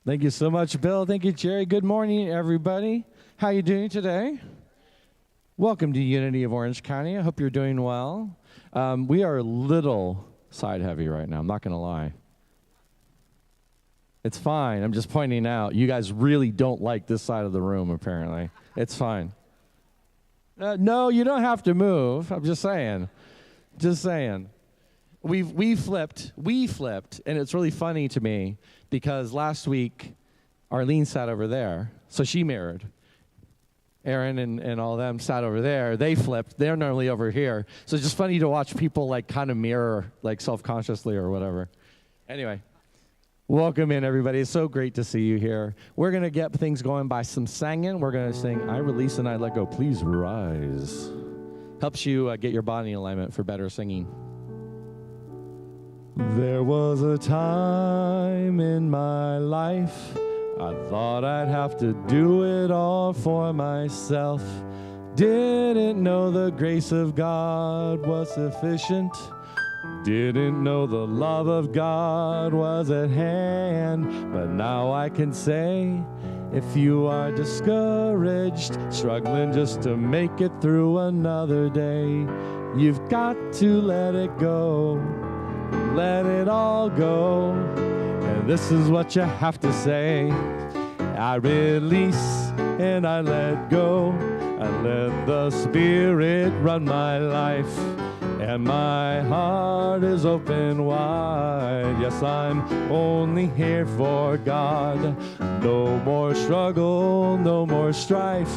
Thank you so much, Bill. Thank you, Jerry. Good morning, everybody. How are you doing today? Welcome to Unity of Orange County. I hope you're doing well. We are a little side heavy right now. I'm not going to lie. It's fine. I'm just pointing out. You guys really don't like this side of the room, apparently. It's fine. No, you don't have to move. I'm just saying. Just saying. We flipped, and it's really funny to me because last week Arlene sat over there, so she mirrored. Aaron and all them sat over there. They flipped. They're normally over here. So it's just funny to watch people like kind of mirror like self-consciously or whatever. Anyway, welcome in, everybody. It's so great to see you here. We're going to get things going by some singing. We're going to sing I Release and I Let Go. Please rise. Helps you get your body in alignment for better singing. There was a time in my life I thought I'd have to do it all for myself. Didn't know the grace of God was sufficient. Didn't know the love of God was at hand. But now I can say, if you are discouraged, struggling just to make it through another day, you've got to let it go. Let it all go. And this is what you have to say. I release and I let go. I let the Spirit run my life. And my heart is open wide. Yes, I'm only here for God. No more struggle, no more strife.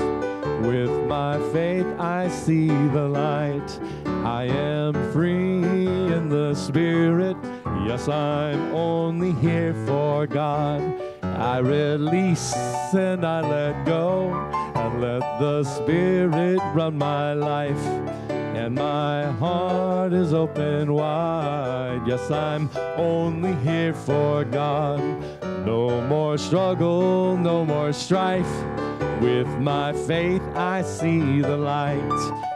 With my faith I see the light. I am free in the Spirit. Yes, I'm only here for God. I release and I let go. I let the Spirit run my life. And my heart is open wide. Yes, I'm only here for God. No more struggle, no more strife. With my faith I see the light.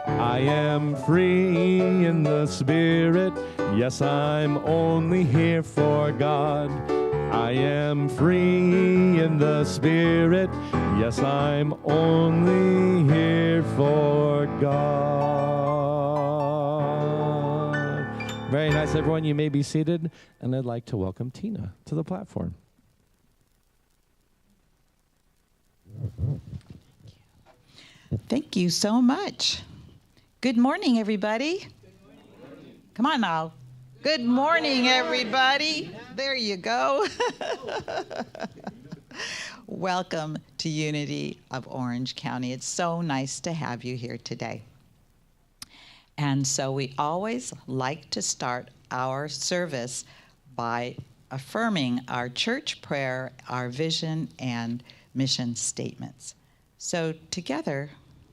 I am free in the Spirit. Yes, I'm only here for God. I am free in the Spirit. Yes, I'm only here for God. Very nice, everyone. You may be seated. And I'd like to welcome Tina to the platform. Thank you so much. Good morning, everybody. Good morning. Come on now. Good morning, everybody. There you go. Welcome to Unity of Orange County. It's so nice to have you here today. And so we always like to start our service by affirming our church prayer, our vision, and mission statements. So together,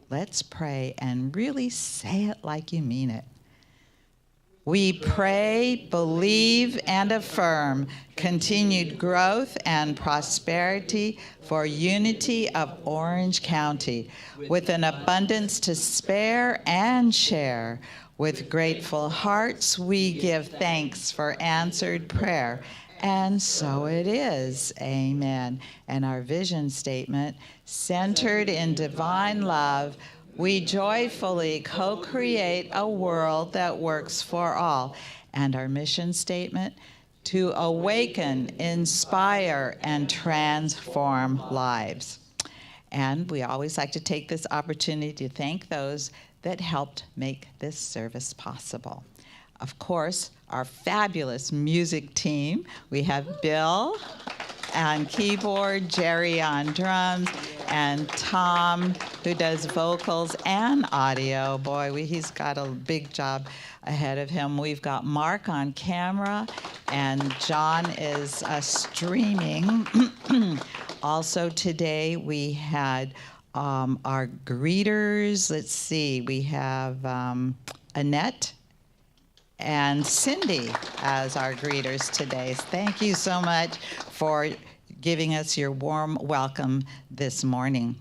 let's pray and really say it like you mean it. We pray, believe, and affirm continued growth and prosperity for Unity of Orange County, with an abundance to spare and share. With grateful hearts, we give thanks for answered prayer. And so it is. Amen. And our vision statement, centered in divine love, we joyfully co-create a world that works for all. And our mission statement, to awaken, inspire, and transform lives. And we always like to take this opportunity to thank those that helped make this service possible. Of course, our fabulous music team. We have Bill on keyboard, Jerry on drums, and Tom, who does vocals and audio. Boy, he's got a big job ahead of him. We've got Mark on camera, and John is streaming. Also today, we had our greeters. Let's see, we have Annette and Cindy as our greeters today. Thank you so much for giving us your warm welcome this morning.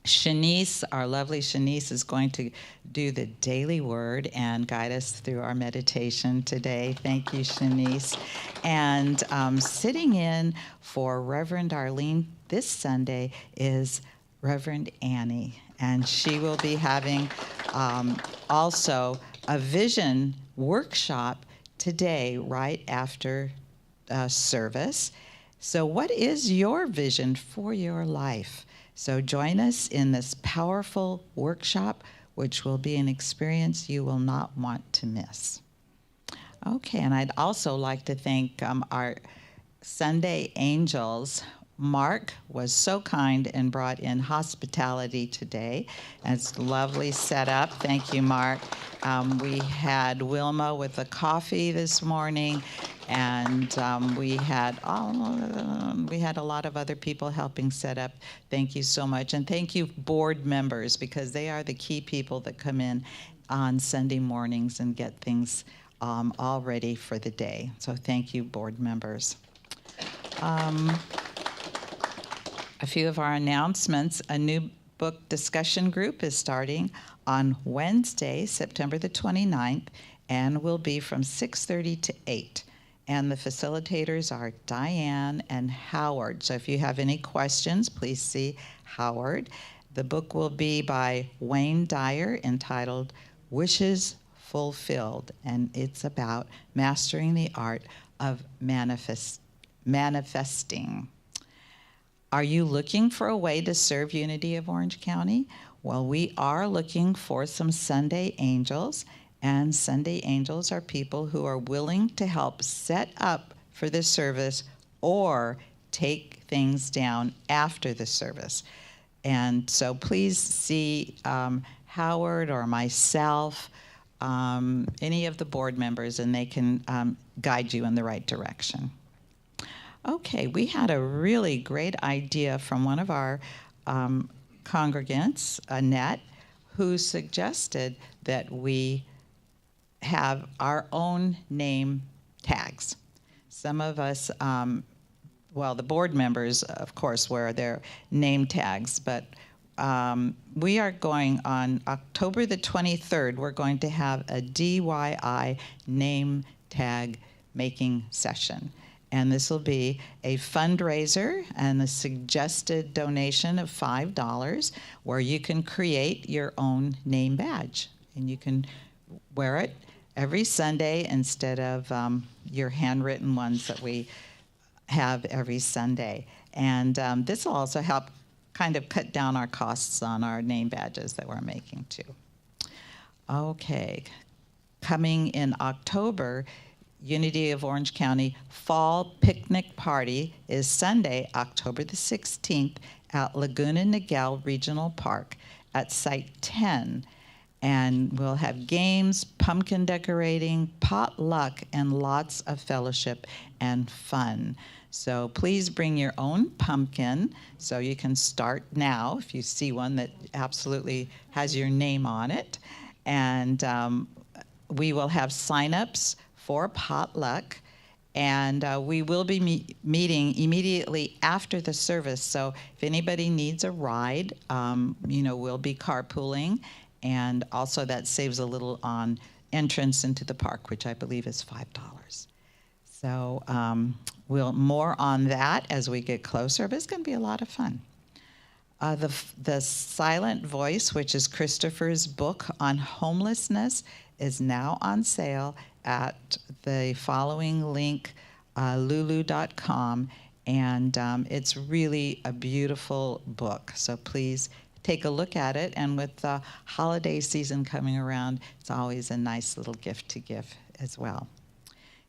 Shanice, our lovely Shanice, is going to do the daily word and guide us through our meditation today. Thank you, Shanice. And sitting in for Reverend Arlene this Sunday is Reverend Annie. And she will be having also a vision workshop today, right after service. So, what is your vision for your life? So join us in this powerful workshop, which will be an experience you will not want to miss. Okay, and I'd also like to thank our Sunday angels. Mark was so kind and brought in hospitality today. And it's lovely setup. Thank you, Mark. We had Wilma with the coffee this morning, and we had a lot of other people helping set up. Thank you so much, and thank you, board members, because they are the key people that come in on Sunday mornings and get things all ready for the day. So thank you, board members. A few of our announcements. A new book discussion group is starting on Wednesday, September the 29th, and will be from 6:30 to 8. And the facilitators are Diane and Howard. So if you have any questions, please see Howard. The book will be by Wayne Dyer, entitled Wishes Fulfilled, and it's about mastering the art of manifesting. Are you looking for a way to serve Unity of Orange County? Well, we are looking for some Sunday angels, and Sunday angels are people who are willing to help set up for the service or take things down after the service. And so please see Howard or myself, any of the board members, and they can guide you in the right direction. Okay, we had a really great idea from one of our congregants, Annette, who suggested that we have our own name tags. Some of us, the board members, of course, wear their name tags, but we are going on October the 23rd, we're going to have a DYI name tag making session. And this will be a fundraiser and a suggested donation of $5 where you can create your own name badge. And you can wear it every Sunday instead of your handwritten ones that we have every Sunday. And this will also help kind of cut down our costs on our name badges that we're making too. Okay, coming in October, Unity of Orange County Fall Picnic Party is Sunday, October the 16th at Laguna Niguel Regional Park at Site 10. And we'll have games, pumpkin decorating, potluck, and lots of fellowship and fun. So please bring your own pumpkin so you can start now if you see one that absolutely has your name on it. And we will have sign-ups for potluck, and we will be meeting immediately after the service. So if anybody needs a ride, we'll be carpooling, and also that saves a little on entrance into the park, which I believe is $5. So we'll more on that as we get closer, but it's going to be a lot of fun. The Silent Voice, which is Christopher's book on homelessness, is now on sale at the following link, lulu.com, and it's really a beautiful book. So please take a look at it, and with the holiday season coming around, it's always a nice little gift to give as well.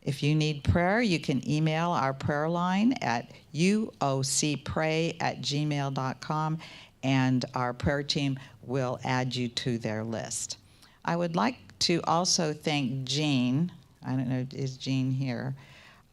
If you need prayer, you can email our prayer line at uocpray@gmail.com, and our prayer team will add you to their list. I would like to also thank Jean. I don't know, is Jean here?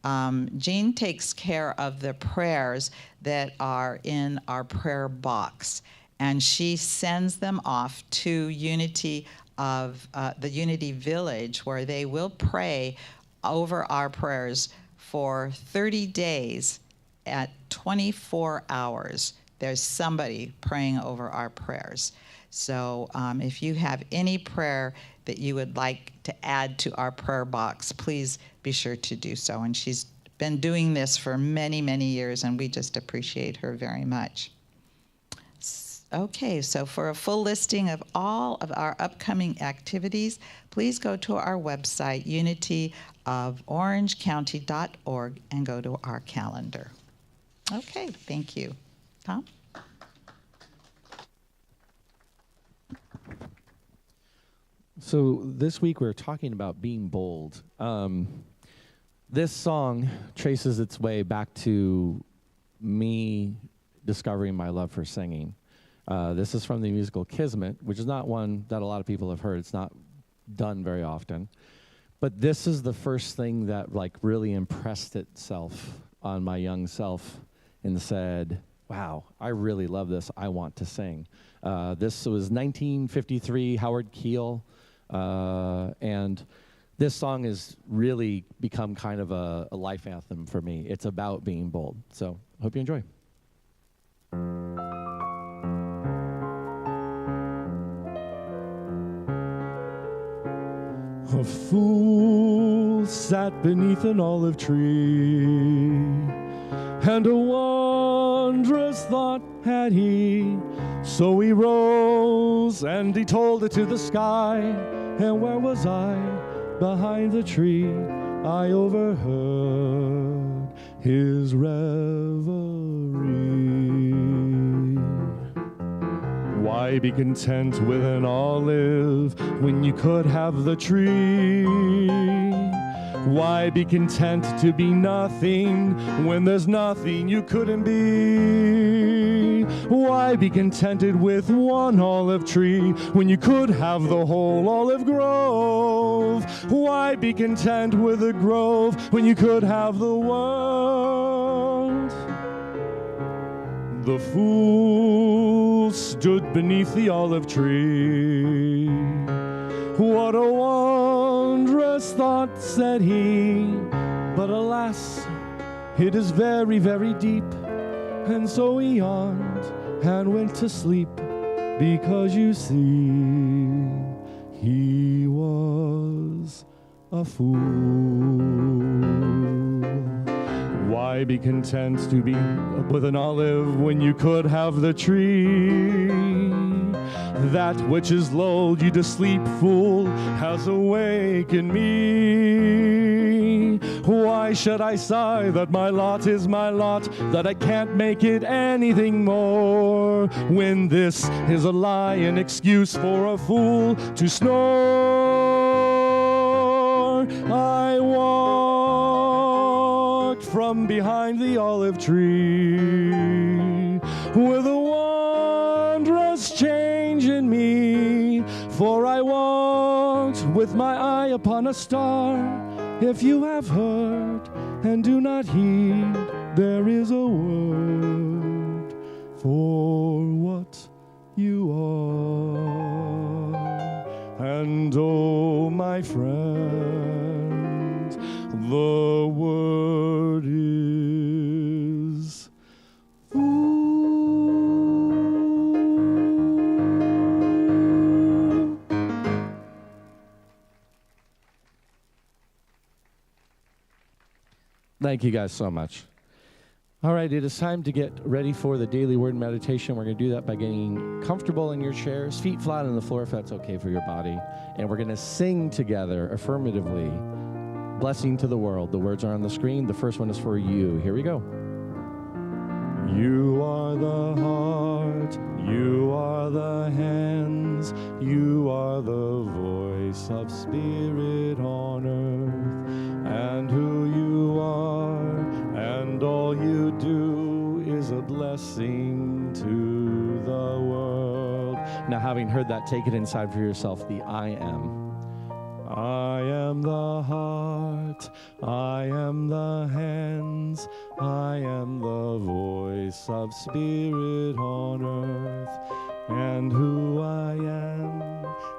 Jean takes care of the prayers that are in our prayer box, and she sends them off to Unity of the Unity Village, where they will pray over our prayers for 30 days at 24 hours. there's somebody praying over our prayers. So if you have any prayer that you would like to add to our prayer box, please be sure to do so. And she's been doing this for many, many years, and we just appreciate her very much. Okay, so for a full listing of all of our upcoming activities, please go to our website, unityoforangecounty.org, and go to our calendar. Okay, thank you. Tom? So this week we're talking about being bold. This song traces its way back to me discovering my love for singing. This is from the musical Kismet, which is not one that a lot of people have heard. It's not done very often. But this is the first thing that like really impressed itself on my young self and said, wow, I really love this. I want to sing. This was 1953, Howard Keel. And this song has really become kind of a life anthem for me. It's about being bold. So hope you enjoy. A fool sat beneath an olive tree, and a wondrous thought had he. So he rose and he told it to the sky. And where was I? Behind the tree. I overheard his reverie. Why be content with an olive when you could have the tree? Why be content to be nothing when there's nothing you couldn't be? Why be contented with one olive tree when you could have the whole olive grove? Why be content with a grove when you could have the world? The fool stood beneath the olive tree. What a wondrous thought, said he, but alas, it is very, very deep. And so he yawned and went to sleep, because you see, he was a fool. Why be content to be with an olive when you could have the tree? That which has lulled you to sleep, fool, has awakened me. Why should I sigh that my lot is my lot, that I can't make it anything more, when this is a lie, an excuse for a fool to snore? I walked from behind the olive tree with a wondrous change in me, for I walked with my eye upon a star. If you have heard and do not heed, there is a word for what you are. And oh, my friend, the word is fool. Thank you guys so much. All right, it is time to get ready for the daily word meditation. We're going to do that by getting comfortable in your chairs, feet flat on the floor if that's okay for your body. And we're going to sing together affirmatively, blessing to the world. The words are on the screen. The first one is for you. Here we go. You are the heart, you are the hands, you are the voice of spirit on earth, and who you are, and all you do is a blessing to the world. Now, having heard that, take it inside for yourself, the I am. I am the heart, I am the hands, I am the voice of spirit on earth, and who I am,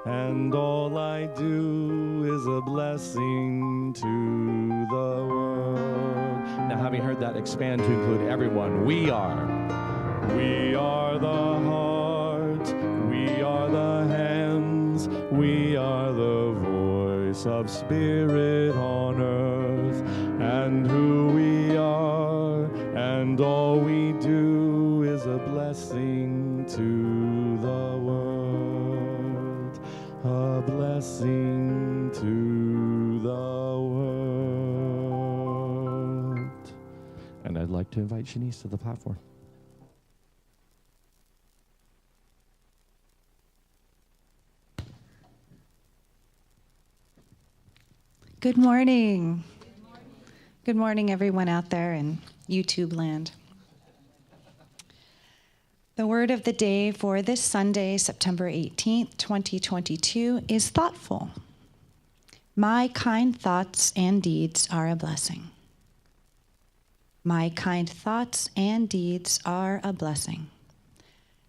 and all I do is a blessing to the world. Now, having heard that, expand to include everyone. We are We are the heart, we are the hands, we are the voice of Spirit on earth, and who we are, and all we do is a blessing to the world, a blessing to the world. And I'd like to invite Shanice to the platform. Good morning. Good morning, everyone out there in YouTube land. The word of the day for this Sunday, September 18th, 2022, is thoughtful. My kind thoughts and deeds are a blessing. My kind thoughts and deeds are a blessing.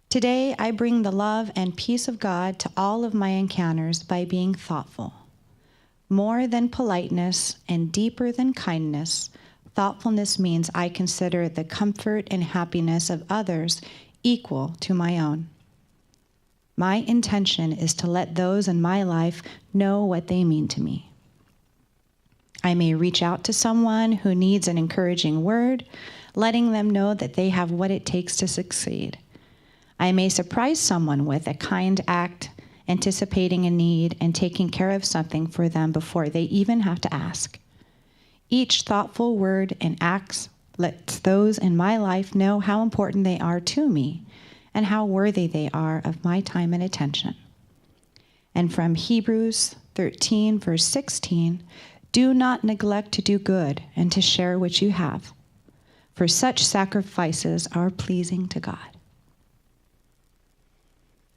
Today, I bring the love and peace of God to all of my encounters by being thoughtful. More than politeness and deeper than kindness, thoughtfulness means I consider the comfort and happiness of others equal to my own. My intention is to let those in my life know what they mean to me. I may reach out to someone who needs an encouraging word, letting them know that they have what it takes to succeed. I may surprise someone with a kind act, anticipating a need and taking care of something for them before they even have to ask. Each thoughtful word and act lets those in my life know how important they are to me and how worthy they are of my time and attention. And from Hebrews 13, verse 16, do not neglect to do good and to share what you have, for such sacrifices are pleasing to God.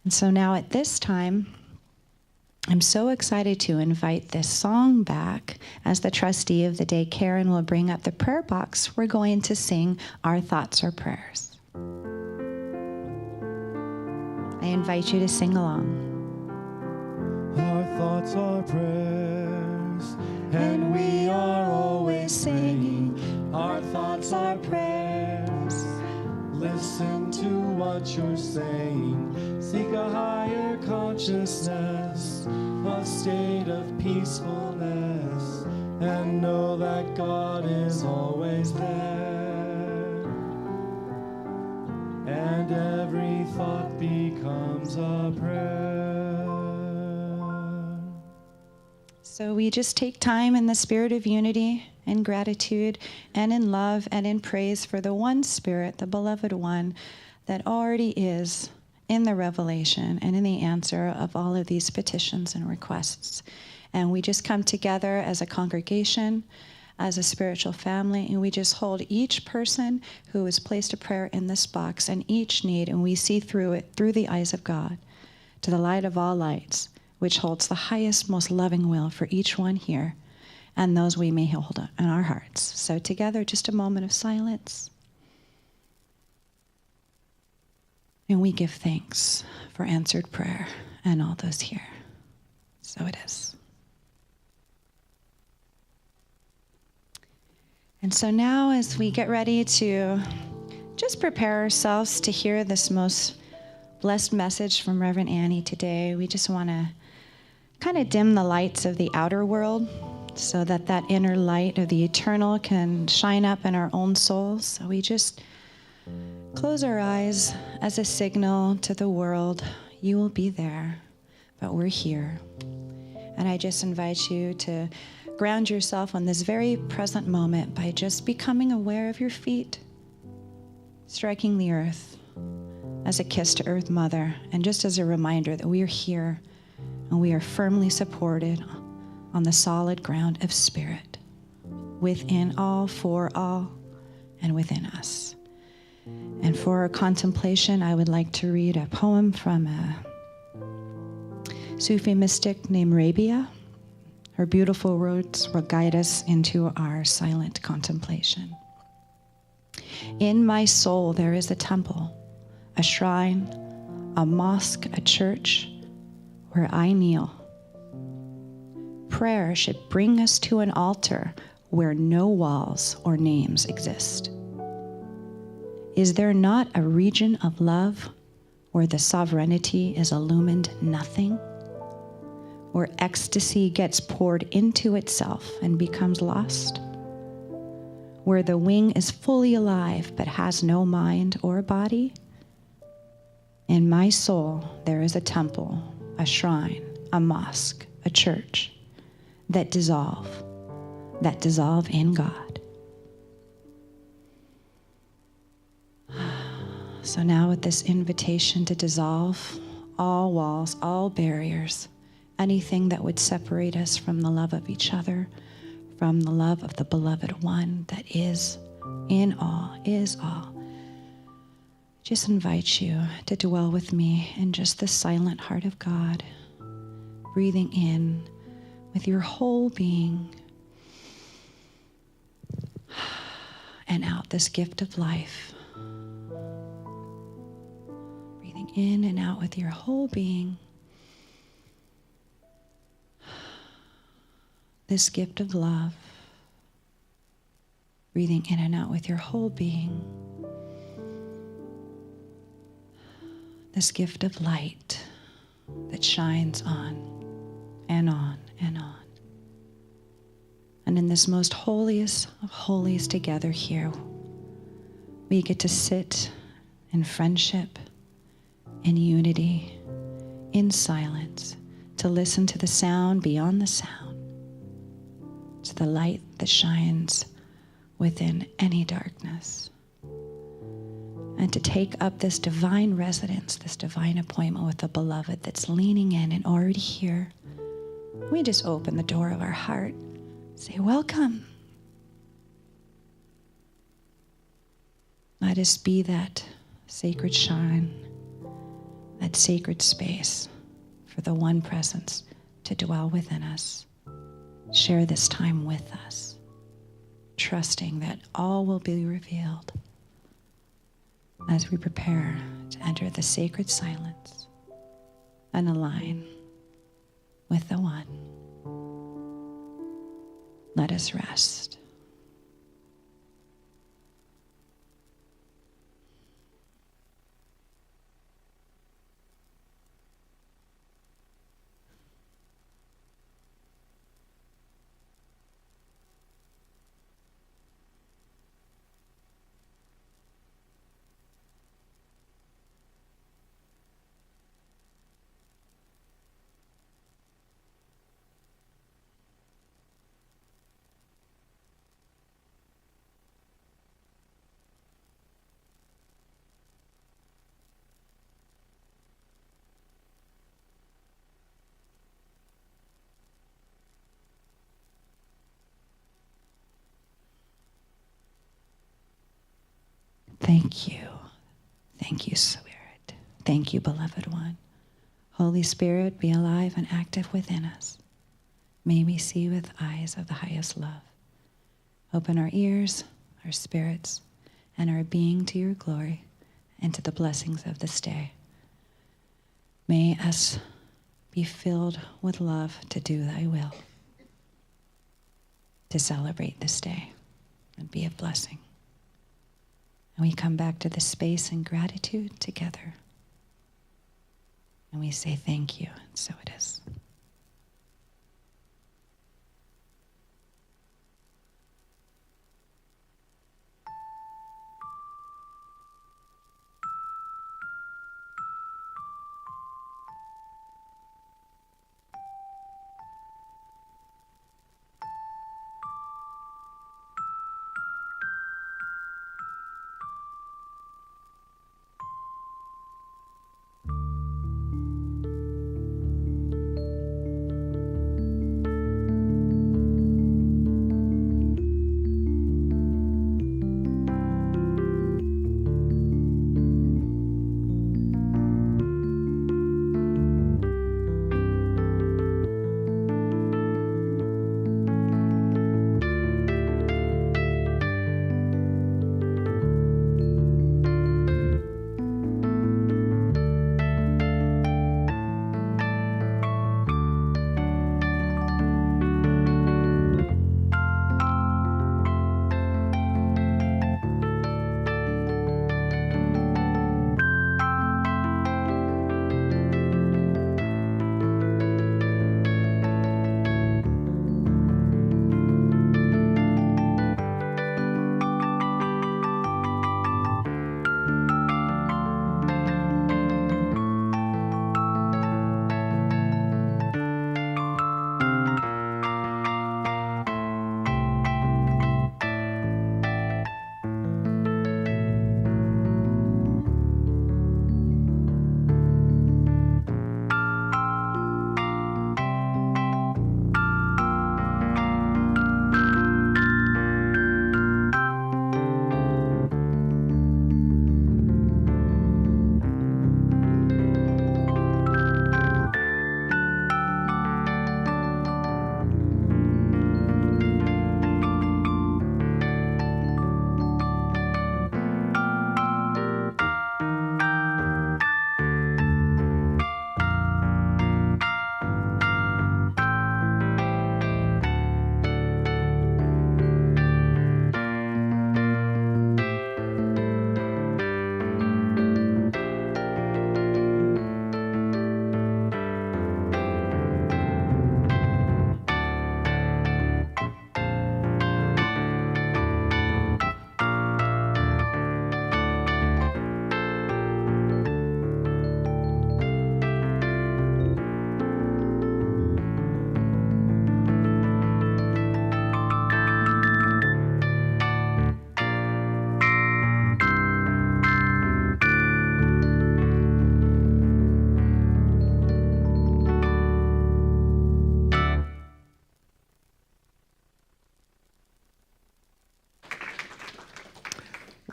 And so now at this time, I'm so excited to invite this song back. As the trustee of the day, Karen will bring up the prayer box. We're going to sing Our Thoughts Are Prayers. I invite you to sing along. Our thoughts are prayers, and we are always singing. Our thoughts are prayers. Listen to what you're saying. Seek a higher consciousness, a state of peacefulness, and know that God is always there. And every thought becomes a prayer. So we just take time in the spirit of unity and gratitude and in love and in praise for the one Spirit, the beloved one, that already is in the revelation and in the answer of all of these petitions and requests. And we just come together as a congregation, as a spiritual family, and we just hold each person who has placed a prayer in this box and each need, and we see through it, through the eyes of God, to the light of all lights, which holds the highest, most loving will for each one here, and those we may hold in our hearts. So together, just a moment of silence. And we give thanks for answered prayer and all those here. So it is. And so now, as we get ready to just prepare ourselves to hear this most blessed message from Reverend Annie today, we just want to kind of dim the lights of the outer world so that that inner light of the eternal can shine up in our own souls. So we just close our eyes as a signal to the world, you will be there, but we're here. And I just invite you to ground yourself on this very present moment by just becoming aware of your feet, striking the earth as a kiss to Earth Mother, and just as a reminder that we are here and we are firmly supported on the solid ground of Spirit, within all, for all, and within us. And for our contemplation, I would like to read a poem from a Sufi mystic named Rabia. Her beautiful words will guide us into our silent contemplation. In my soul there is a temple, a shrine, a mosque, a church, where I kneel. Prayer should bring us to an altar where no walls or names exist. Is there not a region of love where the sovereignty is illumined nothing? Where ecstasy gets poured into itself and becomes lost? Where the wing is fully alive but has no mind or body? In my soul, there is a temple, a shrine, a mosque, a church that dissolve in God. So now with this invitation to dissolve all walls, all barriers, anything that would separate us from the love of each other, from the love of the beloved one that is in all, is all. Just invite you to dwell with me in just the silent heart of God, breathing in with your whole being and out this gift of life. Breathing in and out with your whole being. This gift of love, breathing in and out with your whole being. This gift of light that shines on and on and on. And in this most holiest of holies together here, we get to sit in friendship, in unity, in silence, to listen to the sound beyond the sound. To the light that shines within any darkness. And to take up this divine residence, this divine appointment with the beloved that's leaning in and already here. We just open the door of our heart, say, welcome. Let us be that sacred shrine, that sacred space for the one presence to dwell within us. Share this time with us, trusting that all will be revealed as we prepare to enter the sacred silence and align with the one. Let us rest. Thank you. Thank you, Spirit. Thank you, beloved one. Holy Spirit, be alive and active within us. May we see with eyes of the highest love. Open our ears, our spirits, and our being to your glory and to the blessings of this day. May us be filled with love to do thy will, to celebrate this day and be a blessing. And we come back to this space in gratitude together. And we say thank you, and so it is.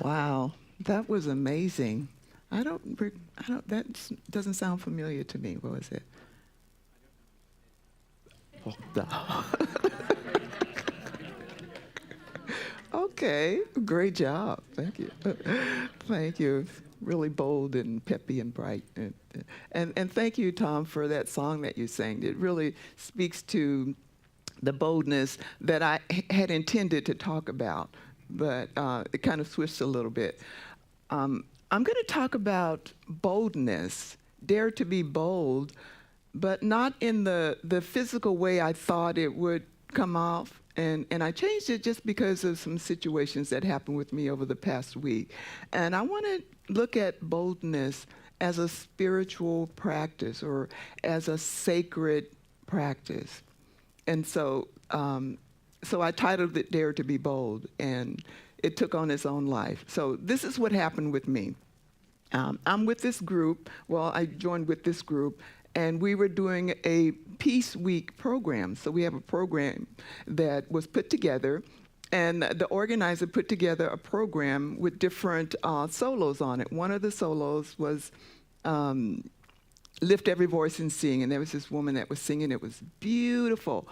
Wow, that was amazing. That doesn't sound familiar to me. What was it? Oh, okay, great job. Thank you. Thank you. Really bold and peppy and bright. And thank you, Tom, for that song that you sang. It really speaks to the boldness that I had intended to talk about, but it kind of switched a little bit. I'm going to talk about boldness, dare to be bold, but not in the physical way I thought it would come off. And I changed it just because of some situations that happened with me over the past week. And I want to look at boldness as a spiritual practice or as a sacred practice. And so I titled it Dare to be Bold, and it took on its own life. So this is what happened with me. I'm with this group. Well, I joined with this group, and we were doing a Peace Week program. So we have a program that was put together, and the organizer put together a program with different solos on it. One of the solos was Lift Every Voice and Sing, and there was this woman that was singing. It was beautiful.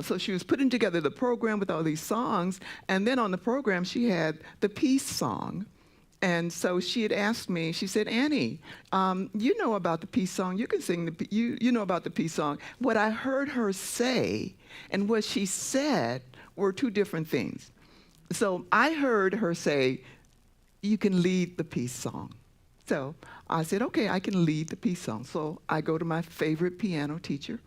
So she was putting together the program with all these songs, and then on the program she had the peace song. And so she had asked me, she said, Annie, you know about the peace song. You can sing, you know about the peace song. What I heard her say and what she said were two different things. So I heard her say, you can lead the peace song. So I said, okay, I can lead the peace song. So I go to my favorite piano teacher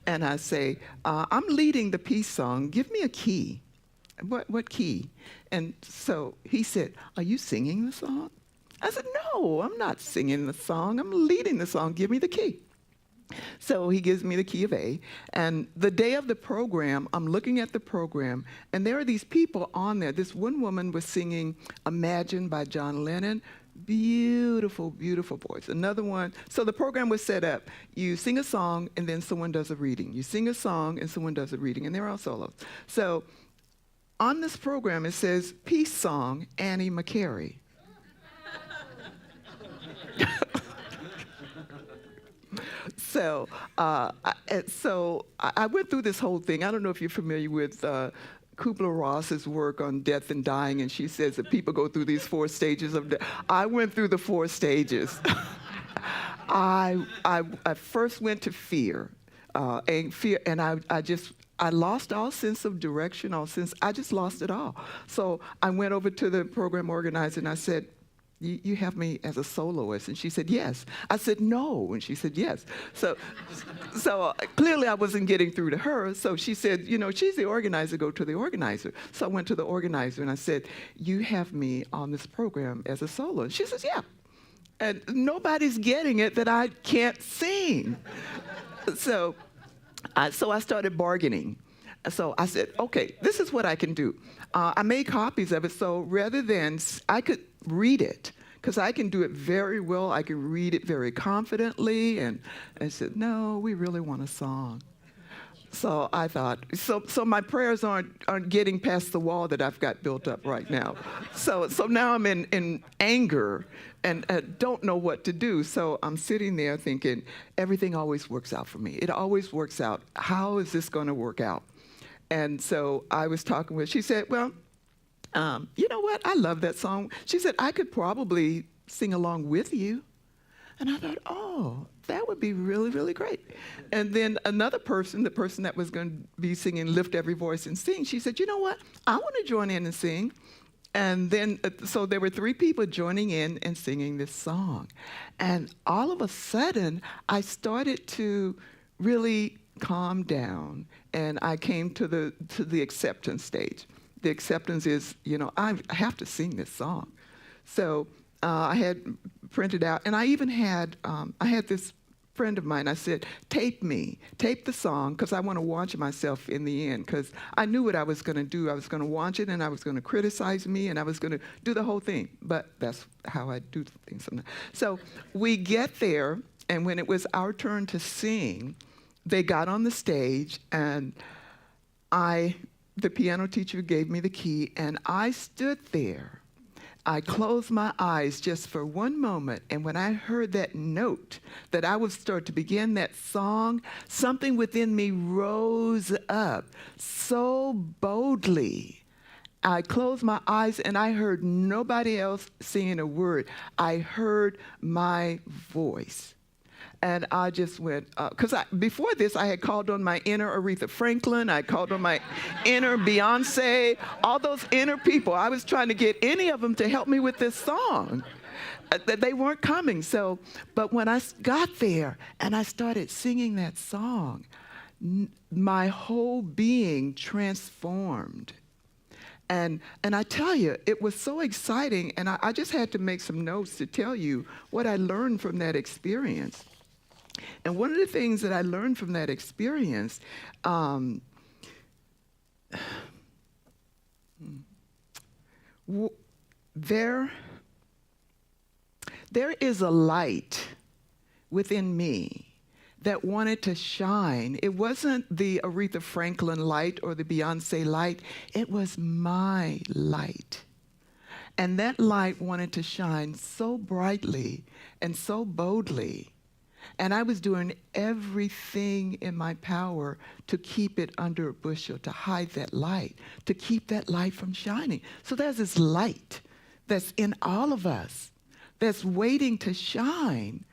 and I say, I'm leading the peace song. Give me a key. What key? And so he said, are you singing the song? I said, no, I'm not singing the song. I'm leading the song. Give me the key. So he gives me the key of A. And the day of the program, I'm looking at the program, and there are these people on there. This one woman was singing Imagine by John Lennon. Beautiful, beautiful voice. Another one. So the program was set up. You sing a song, and then someone does a reading. You sing a song, and someone does a reading. And they're all solos. So on this program, it says, Peace Song, Annie McCary. So I went through this whole thing. I don't know if you're familiar with Kubler-Ross's work on death and dying, and she says that people go through these 4 stages of death. I went through the 4 stages. I first went to fear, and I lost all sense of direction, I just lost it all. So I went over to the program organizer and I said, you have me as a soloist? And she said, yes. I said, no. And she said, yes. So clearly I wasn't getting through to her. So she said, she's the organizer, go to the organizer. So I went to the organizer and I said, you have me on this program as a soloist. She says, yeah. And nobody's getting it that I can't sing. So I started bargaining. So I said, okay, this is what I can do. I made copies of it, so rather than, I could read it, because I can do it very well. I can read it very confidently. And I said, no, we really want a song. So I thought, so my prayers aren't getting past the wall that I've got built up right now. So now I'm in anger and don't know what to do. So I'm sitting there thinking, everything always works out for me. It always works out. How is this going to work out? And so I was talking with, she said, well, you know what? I love that song. She said, I could probably sing along with you. And I thought, oh, that would be really, really great. And then another person, the person that was going to be singing Lift Every Voice and Sing, she said, you know what? I want to join in and sing. And then, so there were 3 people joining in and singing this song. And all of a sudden, I started to really calm down. And I came to the acceptance stage. The acceptance is, I have to sing this song. So I had printed out, and I even had, I had this friend of mine, I said, tape the song, because I want to watch myself in the end, because I knew what I was going to do. I was going to watch it, and I was going to criticize me, and I was going to do the whole thing. But that's how I do things sometimes. So we get there, and when it was our turn to sing, they got on the stage, and the piano teacher gave me the key, and I stood there, I closed my eyes just for one moment, and when I heard that note that I would start to begin that song, something within me rose up so boldly. I closed my eyes and I heard nobody else singing a word. I heard my voice. And I just went, because before this, I had called on my inner Aretha Franklin. I called on my inner Beyonce, all those inner people. I was trying to get any of them to help me with this song. They weren't coming. So, but when I got there and I started singing that song, my whole being transformed. And I tell you, it was so exciting. And I just had to make some notes to tell you what I learned from that experience. And one of the things that I learned from that experience, there is a light within me that wanted to shine. It wasn't the Aretha Franklin light or the Beyonce light. It was my light. And that light wanted to shine so brightly and so boldly. And I was doing everything in my power to keep it under a bushel, to hide that light, to keep that light from shining. So there's this light that's in all of us that's waiting to shine.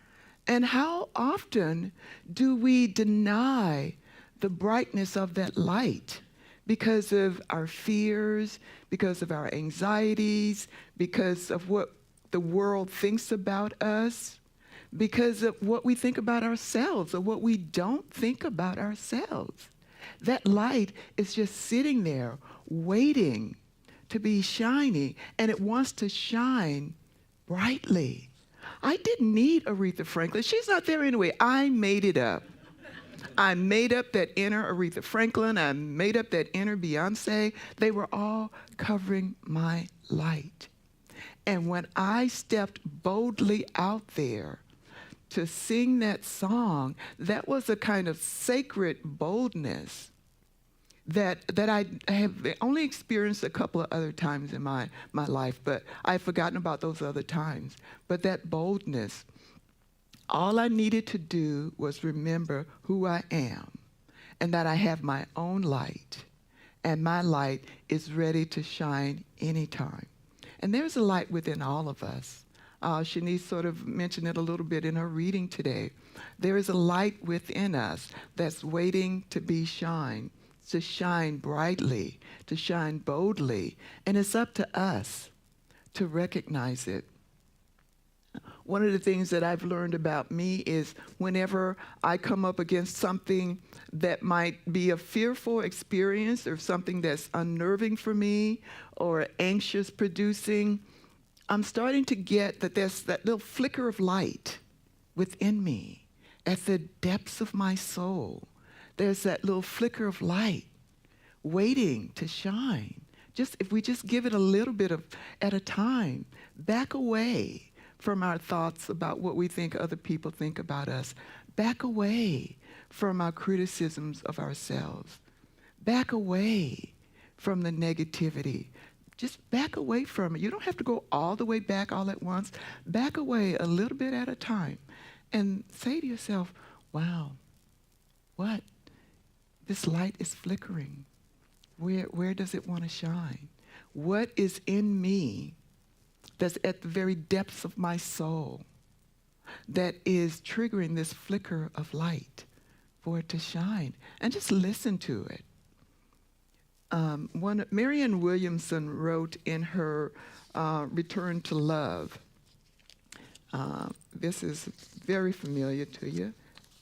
And how often do we deny the brightness of that light because of our fears, because of our anxieties, because of what the world thinks about us? Because of what we think about ourselves or what we don't think about ourselves. That light is just sitting there waiting to be shiny, and it wants to shine brightly. I didn't need Aretha Franklin. She's not there anyway. I made it up. I made up that inner Aretha Franklin. I made up that inner Beyonce. They were all covering my light. And when I stepped boldly out there to sing that song, that was a kind of sacred boldness that I have only experienced a couple of other times in my life, but I've forgotten about those other times. But that boldness, all I needed to do was remember who I am and that I have my own light, and my light is ready to shine anytime. And there's a light within all of us. Shanice sort of mentioned it a little bit in her reading today. There is a light within us that's waiting to be shined, to shine brightly, to shine boldly, and it's up to us to recognize it. One of the things that I've learned about me is whenever I come up against something that might be a fearful experience or something that's unnerving for me or anxious producing, I'm starting to get that there's that little flicker of light within me at the depths of my soul. There's that little flicker of light waiting to shine. Just if we just give it a little bit of at a time, back away from our thoughts about what we think other people think about us. Back away from our criticisms of ourselves. Back away from the negativity. Just back away from it. You don't have to go all the way back all at once. Back away a little bit at a time and say to yourself, wow, what? This light is flickering. Where does it want to shine? What is in me that's at the very depths of my soul that is triggering this flicker of light for it to shine? And just listen to it. Marianne Williamson wrote in her Return to Love. This is very familiar to you.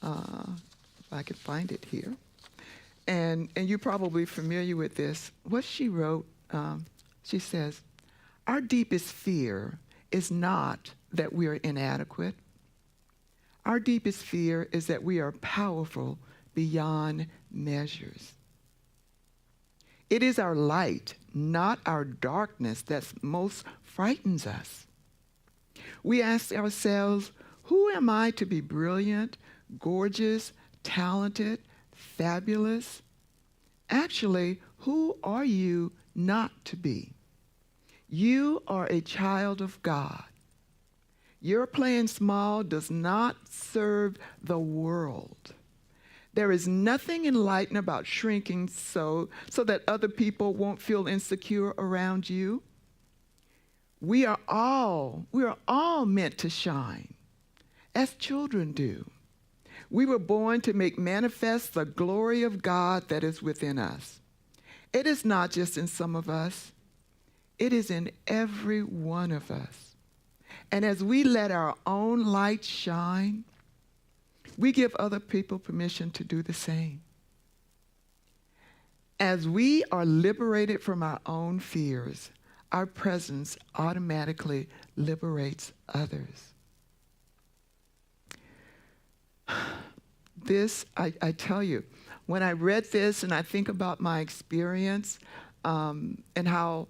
If I can find it here. And you're probably familiar with this. What she wrote, she says, our deepest fear is not that we are inadequate. Our deepest fear is that we are powerful beyond measures. It is our light, not our darkness, that most frightens us. We ask ourselves, who am I to be brilliant, gorgeous, talented, fabulous? Actually, who are you not to be? You are a child of God. Your playing small does not serve the world. There is nothing enlightening about shrinking so that other people won't feel insecure around you. We are all meant to shine, as children do. We were born to make manifest the glory of God that is within us. It is not just in some of us. It is in every one of us. And as we let our own light shine, we give other people permission to do the same. As we are liberated from our own fears, our presence automatically liberates others. This, I tell you, when I read this and I think about my experience and how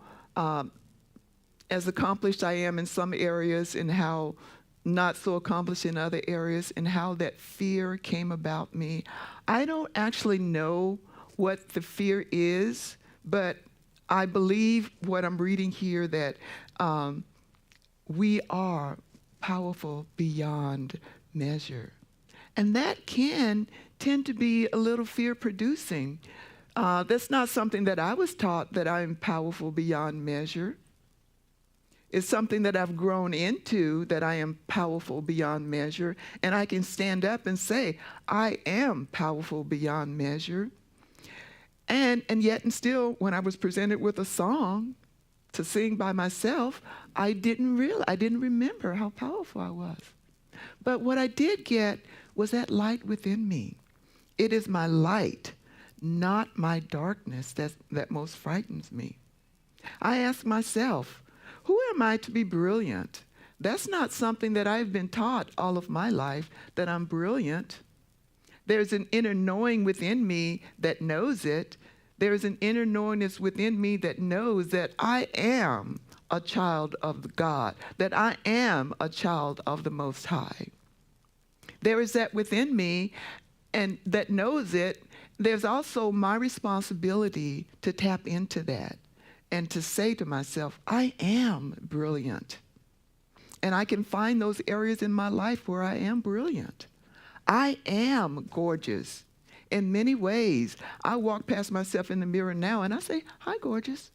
as accomplished I am in some areas and how not so accomplished in other areas, and how that fear came about me, I don't actually know what the fear is, but I believe what I'm reading here, that we are powerful beyond measure. And that can tend to be a little fear-producing. That's not something that I was taught, that I am powerful beyond measure. It's something that I've grown into, that I am powerful beyond measure. And I can stand up and say, I am powerful beyond measure. And yet and still, when I was presented with a song to sing by myself, I didn't remember how powerful I was. But what I did get was that light within me. It is my light, not my darkness, that most frightens me. I ask myself, who am I to be brilliant? That's not something that I've been taught all of my life, that I'm brilliant. There's an inner knowing within me that knows it. There's an inner knowingness within me that knows that I am a child of God, that I am a child of the Most High. There is that within me, and that knows it. There's also my responsibility to tap into that and to say to myself, I am brilliant. And I can find those areas in my life where I am brilliant. I am gorgeous in many ways. I walk past myself in the mirror now and I say, hi, gorgeous.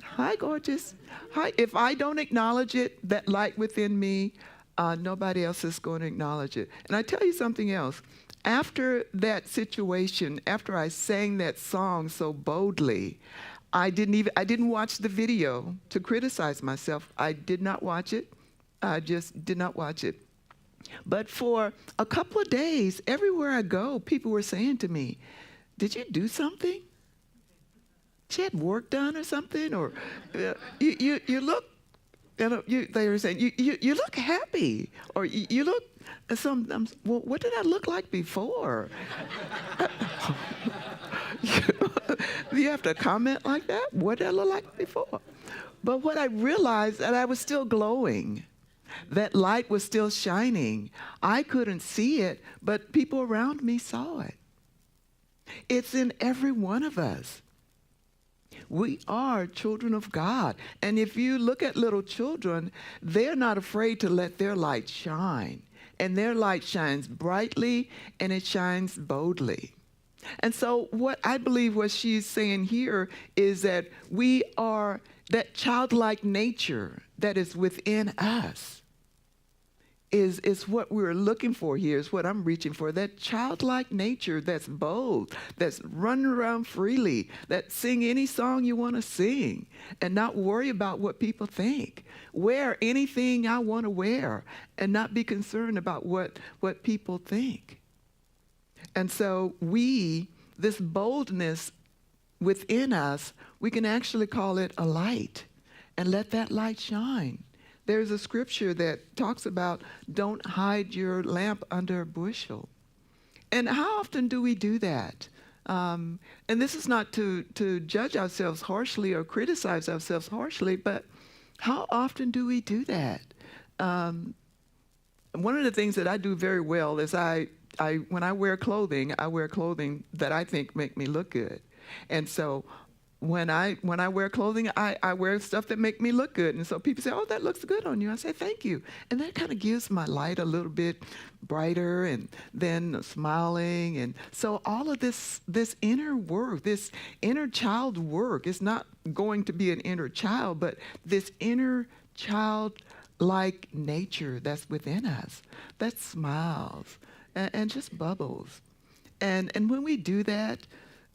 Hi, gorgeous. Hi. If I don't acknowledge it, that light within me, nobody else is going to acknowledge it. And I tell you something else. After that situation, after I sang that song so boldly, I didn't watch the video to criticize myself. I did not watch it. I just did not watch it. But for a couple of days, everywhere I go, people were saying to me, did you do something? She had work done or something? Or you look, they were saying, you look happy. Or you look, well, what did I look like before? You have to comment like that? What did I look like before? But what I realized, that I was still glowing. That light was still shining. I couldn't see it, but people around me saw it. It's in every one of us. We are children of God. And if you look at little children, they're not afraid to let their light shine. And their light shines brightly and it shines boldly. And so what I believe what she's saying here is that we are that childlike nature that is within us is what we're looking for here, is what I'm reaching for. That childlike nature that's bold, that's running around freely, that sing any song you want to sing and not worry about what people think. Wear anything I want to wear and not be concerned about what people think. And so this boldness within us, we can actually call it a light and let that light shine. There's a scripture that talks about don't hide your lamp under a bushel. And how often do we do that? And this is not to judge ourselves harshly or criticize ourselves harshly, but how often do we do that? One of the things that I do very well is when I wear clothing that I think make me look good. And so when I wear clothing, I wear stuff that make me look good. And so people say, oh, that looks good on you. I say, thank you. And that kind of gives my light a little bit brighter, and then smiling. And so all of this inner work, this inner child work, is not going to be an inner child, but this inner child-like nature that's within us, that smiles and just bubbles. And when we do that,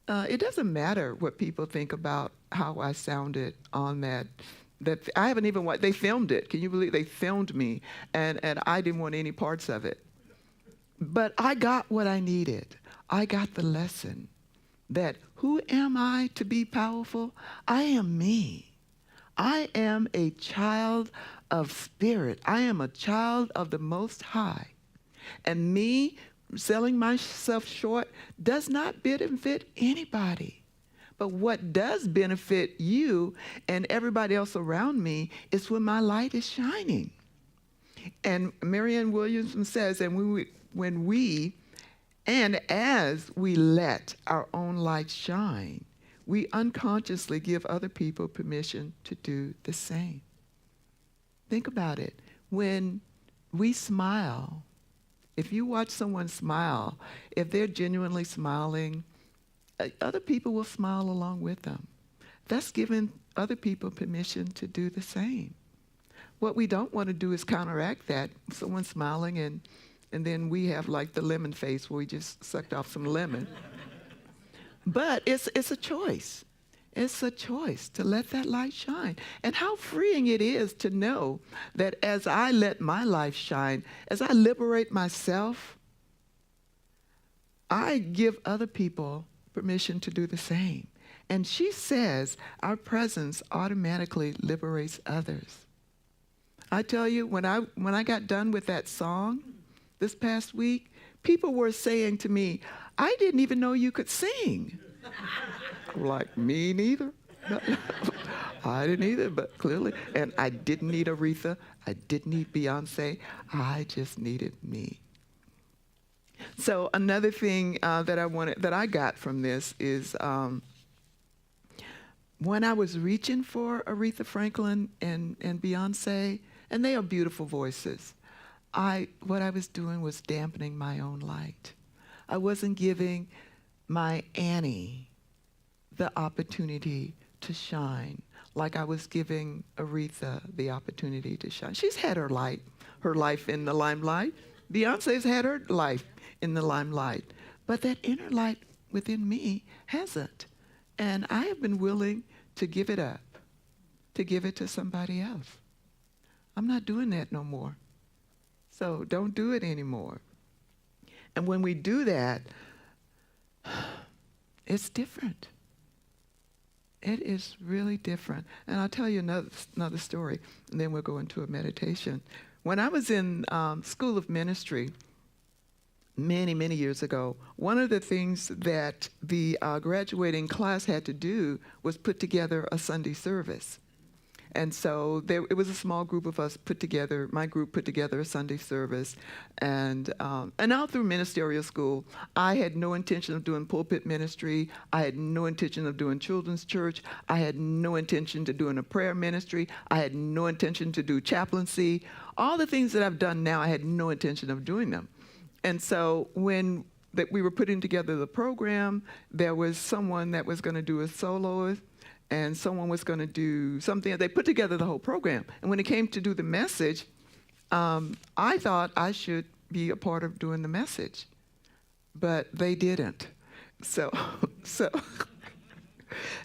it doesn't matter what people think about how I sounded on that. That I haven't even they filmed it. Can you believe they filmed me? And I didn't want any parts of it. But I got what I needed. I got the lesson that who am I to be powerful? I am me. I am a child of spirit. I am a child of the Most High. And me selling myself short does not benefit anybody. But what does benefit you and everybody else around me is when my light is shining. And Marianne Williamson says, and when we and as we let our own light shine, we unconsciously give other people permission to do the same. Think about it. When we smile, if you watch someone smile, if they're genuinely smiling, other people will smile along with them. That's giving other people permission to do the same. What we don't want to do is counteract that. Someone's smiling and then we have like the lemon face where we just sucked off some lemon. But it's a choice. It's a choice to let that light shine. And how freeing it is to know that as I let my life shine, as I liberate myself, I give other people permission to do the same. And she says our presence automatically liberates others. I tell you, when I got done with that song this past week, people were saying to me, I didn't even know you could sing. I'm like, me neither. I didn't either, but clearly. And I didn't need Aretha. I didn't need Beyonce. I just needed me. So another thing that I got from this is when I was reaching for Aretha Franklin and Beyonce, and they are beautiful voices, what I was doing was dampening my own light. I wasn't giving my Annie the opportunity to shine like I was giving Aretha the opportunity to shine. She's had her life in the limelight. Beyonce's had her life in the limelight. But that inner light within me hasn't. And I have been willing to give it up, to give it to somebody else. I'm not doing that no more. So don't do it anymore. And when we do that, it's different. It is really different. And I'll tell you another story, and then we'll go into a meditation. When I was in School of Ministry many, many years ago, one of the things that the graduating class had to do was put together a Sunday service. And so it was a small group of us my group put together a Sunday service. And all through ministerial school, I had no intention of doing pulpit ministry. I had no intention of doing children's church. I had no intention to doing a prayer ministry. I had no intention to do chaplaincy. All the things that I've done now, I had no intention of doing them. And so when we were putting together the program, there was someone that was going to do a soloist, and someone was going to do something. They put together the whole program. And when it came to do the message, I thought I should be a part of doing the message. But they didn't. So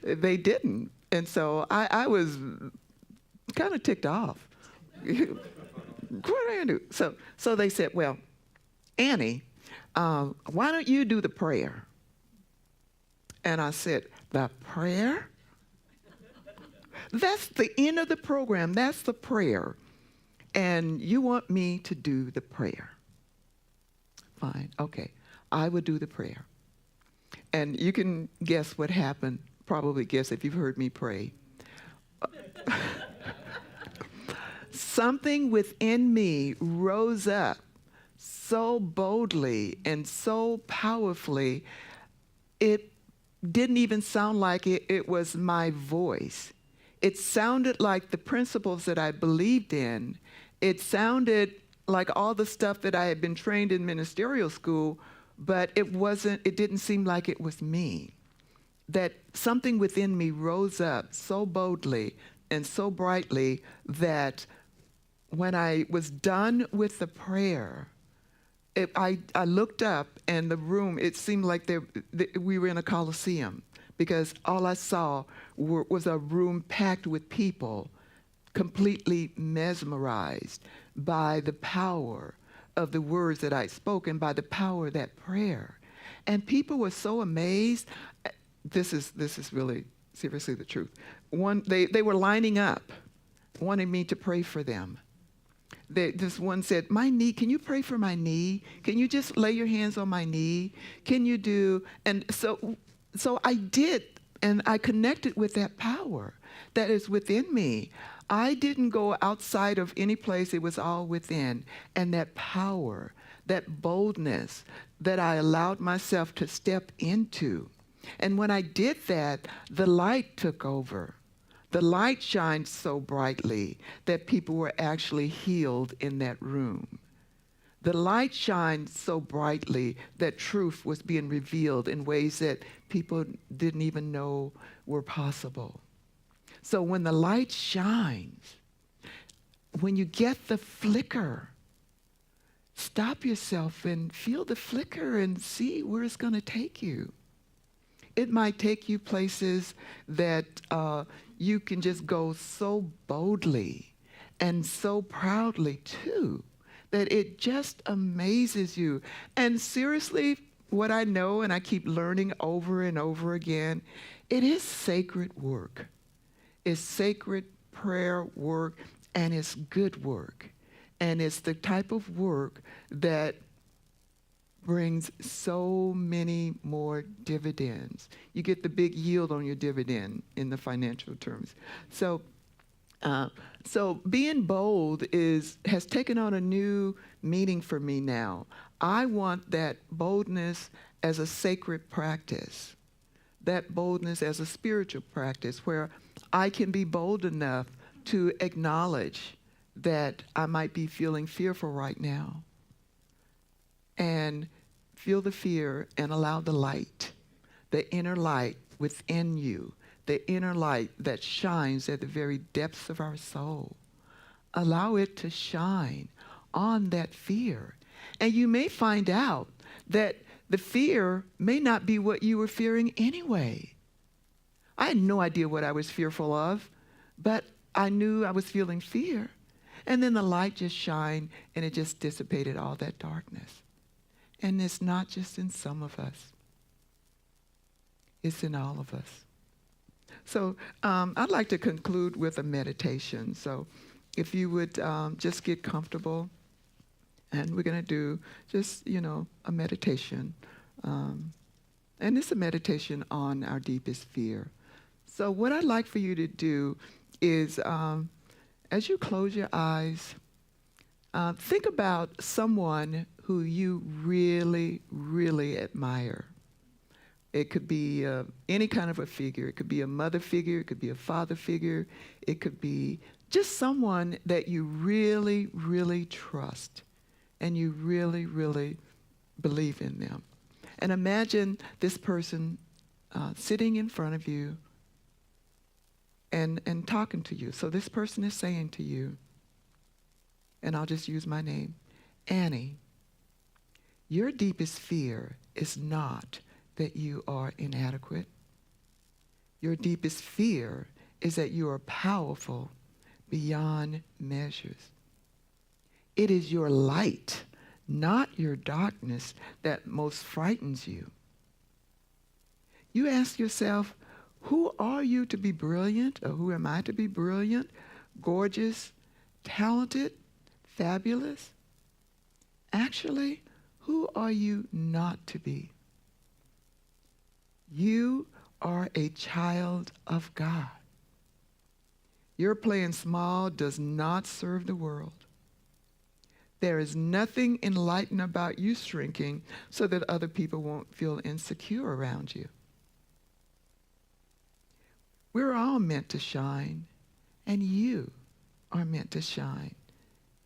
they didn't. And so I was kind of ticked off. What are they going to do? So they said, well, Annie, why don't you do the prayer? And I said, the prayer? That's the end of the program. That's the prayer. And you want me to do the prayer. Fine. Okay. I will do the prayer. And you can guess what happened. Probably guess if you've heard me pray. Something within me rose up so boldly and so powerfully, it didn't even sound like it was my voice. It sounded like the principles that I believed in. It sounded like all the stuff that I had been trained in ministerial school, but it didn't seem like it was me. That something within me rose up so boldly and so brightly that when I was done with the prayer, I looked up, and the room, it seemed like we were in a coliseum, because all I saw was a room packed with people, completely mesmerized by the power of the words that I'd spoken, by the power of that prayer. And people were so amazed. This is really seriously the truth. They were lining up, wanting me to pray for them. This one said, "My knee, can you pray for my knee? Can you just lay your hands on my knee? Can you do?" And so I did, and I connected with that power that is within me. I didn't go outside of any place. It was all within. And that power, that boldness that I allowed myself to step into. And when I did that, the light took over. The light shined so brightly that people were actually healed in that room. The light shined so brightly that truth was being revealed in ways that people didn't even know were possible. So when the light shines, when you get the flicker, stop yourself and feel the flicker and see where it's going to take you. It might take you places that you can just go so boldly and so proudly too, that it just amazes you. And seriously, what I know, and I keep learning over and over again, it is sacred work. It's sacred prayer work, and it's good work. And it's the type of work that brings so many more dividends. You get the big yield on your dividend in the financial terms. So being bold has taken on a new meaning for me now. I want that boldness as a sacred practice, that boldness as a spiritual practice, where I can be bold enough to acknowledge that I might be feeling fearful right now, and feel the fear and allow the light, the inner light within you, the inner light that shines at the very depths of our soul. Allow it to shine on that fear. And you may find out that the fear may not be what you were fearing anyway. I had no idea what I was fearful of, but I knew I was feeling fear. And then the light just shined, and it just dissipated all that darkness. And it's not just in some of us. It's in all of us. So I'd like to conclude with a meditation. So if you would just get comfortable, and we're going to do just, a meditation. And it's a meditation on our deepest fear. So what I'd like for you to do is, as you close your eyes, think about someone who you really, really admire. It could be any kind of a figure. It could be a mother figure. It could be a father figure. It could be just someone that you really, really trust, and you really, really believe in them. And imagine this person sitting in front of you and talking to you. So this person is saying to you, and I'll just use my name, Annie, your deepest fear is not that you are inadequate. Your deepest fear is that you are powerful beyond measures. It is your light, not your darkness, that most frightens you. You ask yourself, who are you to be brilliant, or who am I to be brilliant, gorgeous, talented, fabulous? Actually, who are you not to be? You are a child of God. Your playing small does not serve the world. There is nothing enlightened about you shrinking so that other people won't feel insecure around you. We're all meant to shine, and you are meant to shine,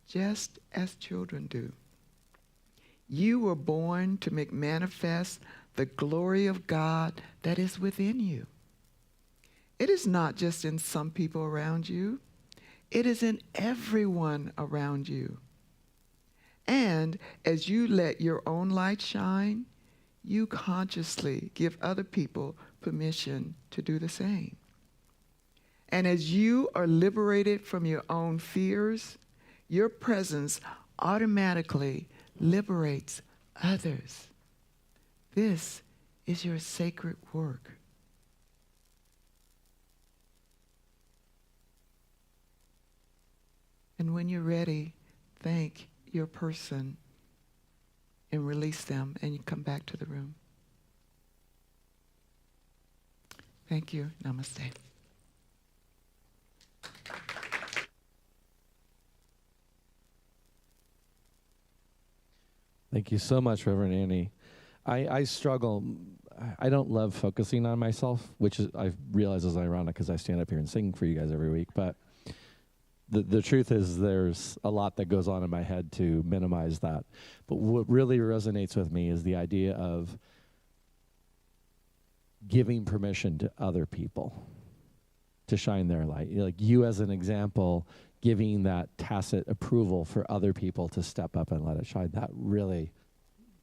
just as children do. You were born to make manifest the glory of God that is within you. It is not just in some people around you. It is in everyone around you. And as you let your own light shine, you consciously give other people permission to do the same. And as you are liberated from your own fears, your presence automatically liberates others. This is your sacred work. And when you're ready, thank your person and release them, and you come back to the room. Thank you. Namaste. Thank you so much, Reverend Annie. I struggle. I don't love focusing on myself, which I realize is ironic because I stand up here and sing for you guys every week. But the truth is there's a lot that goes on in my head to minimize that. But what really resonates with me is the idea of giving permission to other people to shine their light. Like you as an example, giving that tacit approval for other people to step up and let it shine. That really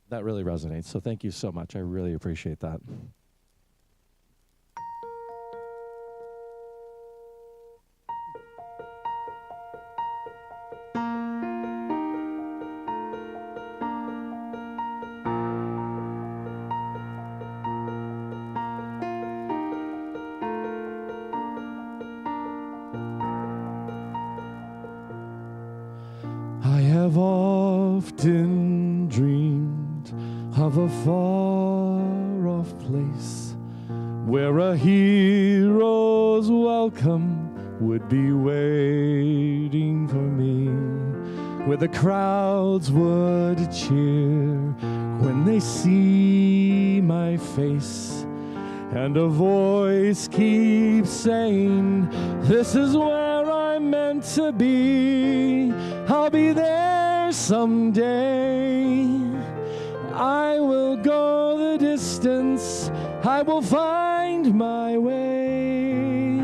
resonates. So thank you so much. I really appreciate that. I have often dreamed of a far-off place where a hero's welcome would be waiting for me, where the crowds would cheer when they see my face, and a voice keeps saying, "This is where I'm meant to be. I'll be there someday. I will go the distance. I will find my way.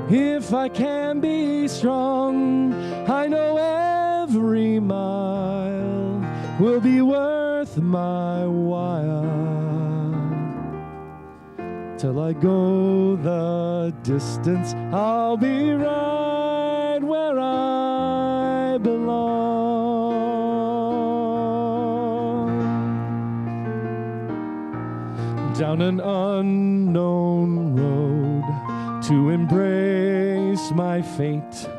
If I can be strong, I know every mile will be worth my while. Till I go the distance, I'll be right where I belong. Down an unknown road to embrace my fate.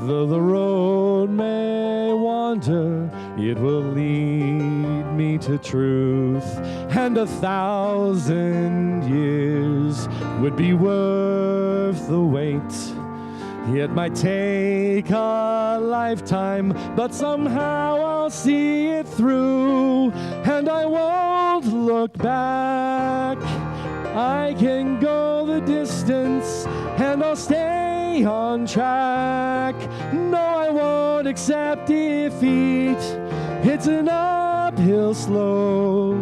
Though the road may wander, it will lead me to truth. And 1,000 years would be worth the wait. It might take a lifetime, but somehow I'll see it through. And I won't look back. I can go the distance, and I'll stay on track. No, I won't accept defeat. It's an uphill slope,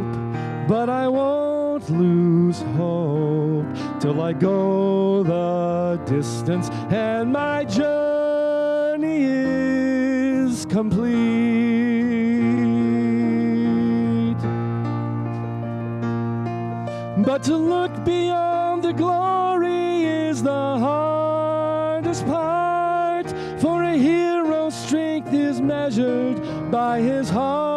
but I won't lose hope till I go the distance and my journey is complete. But to look beyond the glory is the hardest part, for a hero's strength is measured by his heart.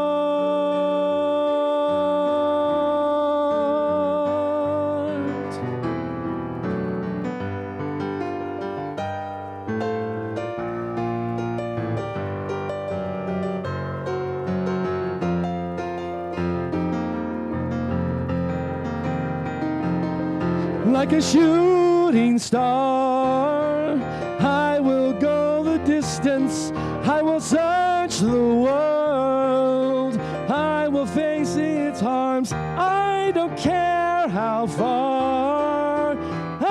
Like a shooting star, I will go the distance. I will search the world. I will face its harms. I don't care how far.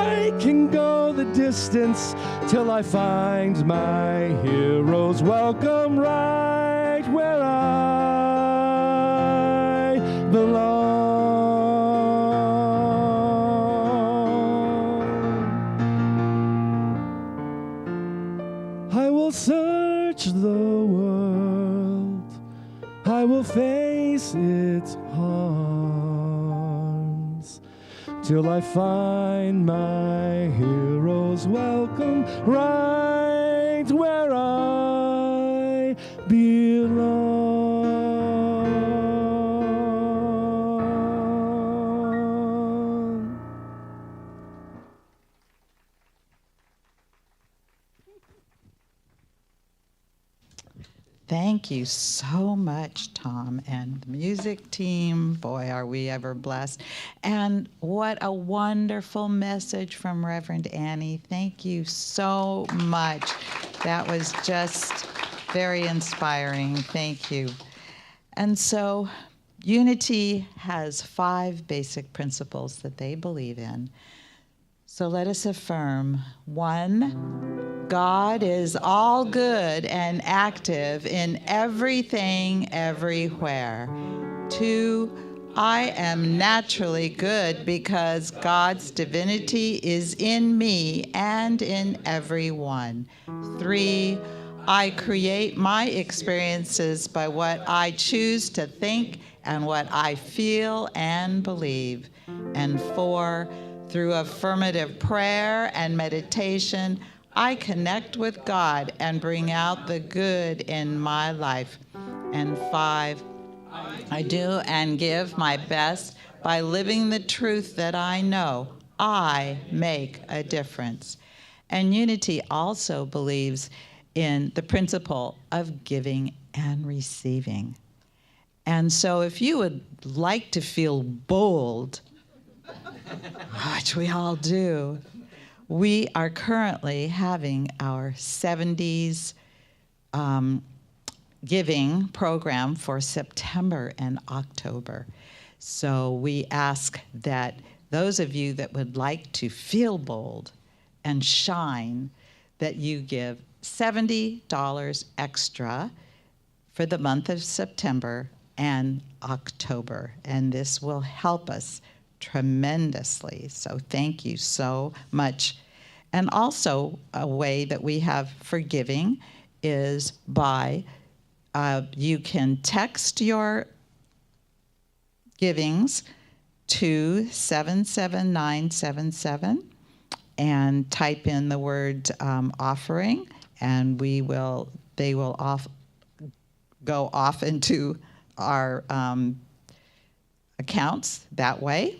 I can go the distance till I find my hero's welcome right where I belong. I will search the world, I will face its harms, till I find my hero's welcome right where I belong. Thank you so much, Tom, and the music team. Boy, are we ever blessed. And what a wonderful message from Reverend Annie. Thank you so much. That was just very inspiring. Thank you. And so Unity has 5 basic principles that they believe in. So let us affirm. 1, God is all good and active in everything, everywhere. 2, I am naturally good because God's divinity is in me and in everyone. 3, I create my experiences by what I choose to think and what I feel and believe. And 4, through affirmative prayer and meditation, I connect with God and bring out the good in my life. And 5, I do and give my best by living the truth that I know I make a difference. And Unity also believes in the principle of giving and receiving. And so if you would like to feel bold, which we all do, we are currently having our 70s giving program for September and October. So we ask that those of you that would like to feel bold and shine, that you give $70 extra for the month of September and October. And this will help us tremendously. So thank you so much. And also a way that we have for giving is by, you can text your givings to 77977 and type in the word offering, and they will go off into our accounts that way.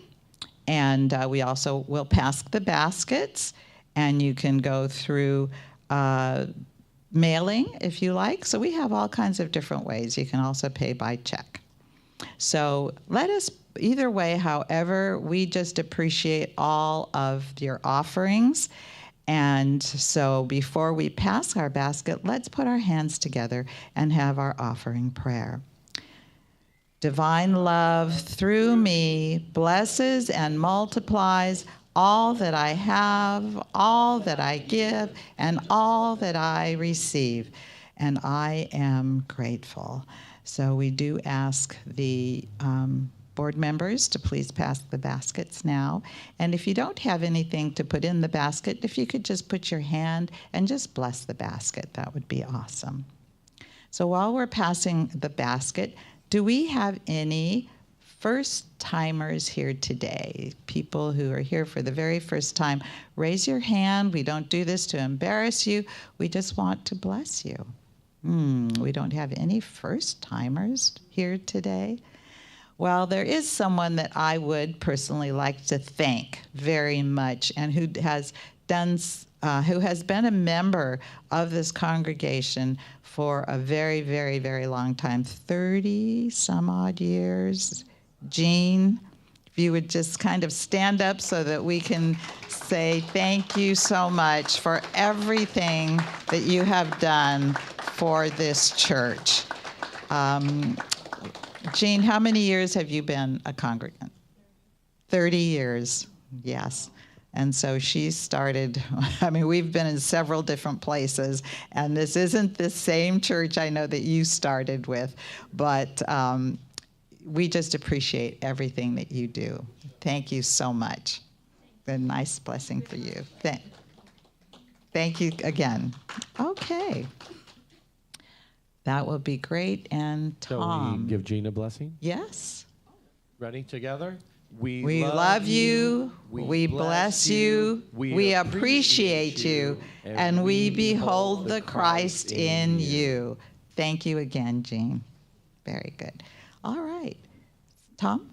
And we also will pass the baskets, and you can go through mailing if you like. So we have all kinds of different ways. You can also pay by check. So let us, either way, however, we just appreciate all of your offerings. And so before we pass our basket, let's put our hands together and have our offering prayer. Divine love through me blesses and multiplies all that I have, all that I give, and all that I receive. And I am grateful. So we do ask the board members to please pass the baskets now. And if you don't have anything to put in the basket, if you could just put your hand and just bless the basket, that would be awesome. So while we're passing the basket, do we have any first-timers here today? People who are here for the very first time, raise your hand. We don't do this to embarrass you. We just want to bless you. We don't have any first-timers here today. Well, there is someone that I would personally like to thank very much, and who has been a member of this congregation for a very, very, very long time, 30 some odd years. Jean, if you would just kind of stand up so that we can say thank you so much for everything that you have done for this church. Jean, how many years have you been a congregant? 30 years, yes. And so she started, I mean, we've been in several different places, and this isn't the same church I know that you started with, but we just appreciate everything that you do. Thank you so much. A nice blessing for you. Thank you again. Okay. That would be great. And Tom. So we give Jean a blessing? Yes. Ready? Together? We love you. We bless you. We appreciate you. And we behold the Christ in you. Thank you again, Jean. Very good. All right. Tom?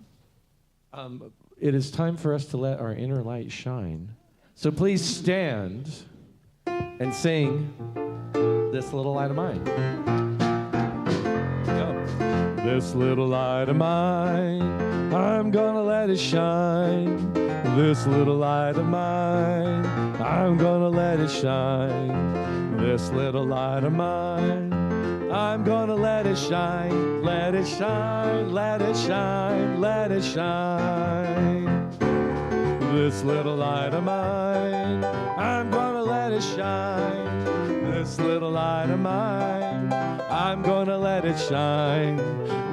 It is time for us to let our inner light shine. So please stand and sing This Little Light of Mine. Go. This little light of mine, I'm gonna let it shine. This little light of mine, I'm gonna let it shine. This little light of mine, I'm gonna let it shine. Let it shine, let it shine, let it shine. This little light of mine, I'm gonna let it shine. This little light of mine, I'm gonna let it shine.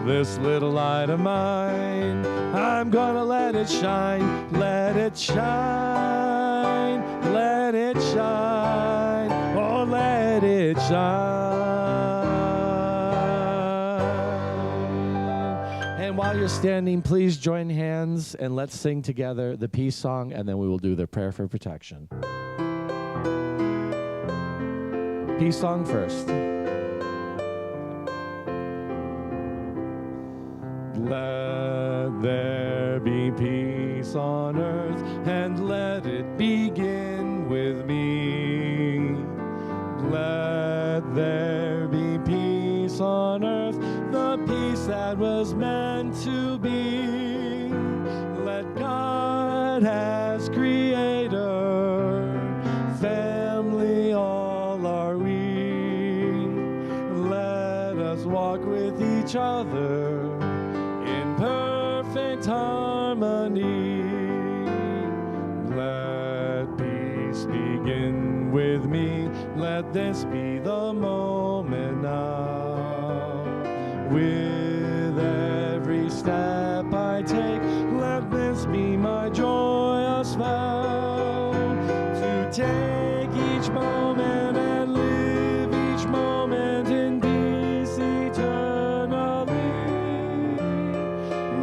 This little light of mine, I'm gonna let it shine. Let it shine, let it shine, oh let it shine. And while you're standing, please join hands and let's sing together the peace song, and then we will do the prayer for protection. Peace song first. Let there be peace on earth, and let it begin with me. Let there be peace on earth, the peace that was meant to be. Let God as creator, family all are we. Let us walk with each other in perfect harmony. Let peace begin with me. Let this be the moment now. With every step I take, let this be my joyous vow. To take each moment and live each moment in peace eternally.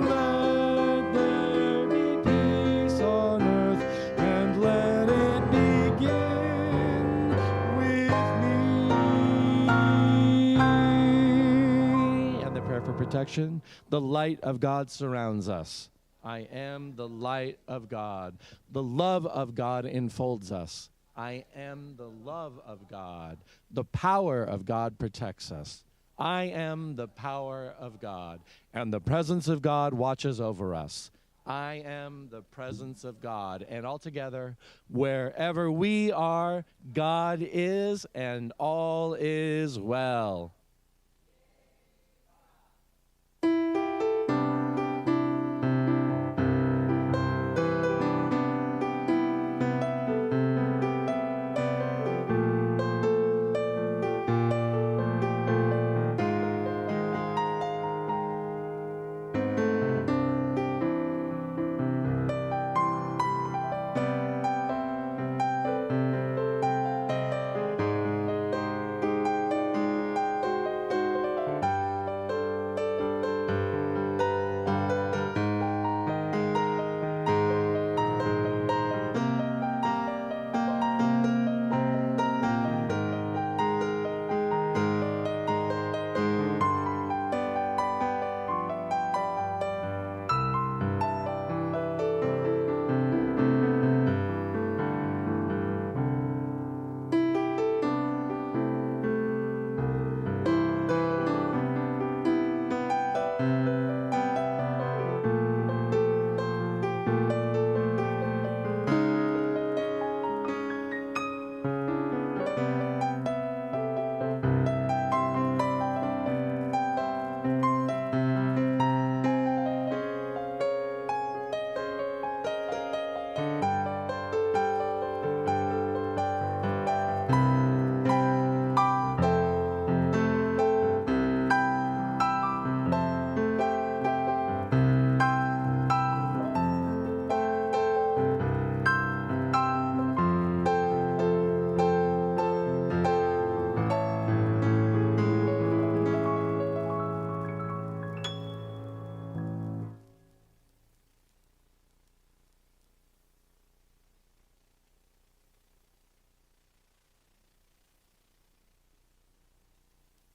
Let there be peace on earth, and let it begin with me. And the prayer for protection. The light of God surrounds us. I am the light of God. The love of God enfolds us. I am the love of God. The power of God protects us. I am the power of God, and the presence of God watches over us. I am the presence of God, and altogether, wherever we are, God is, and all is well.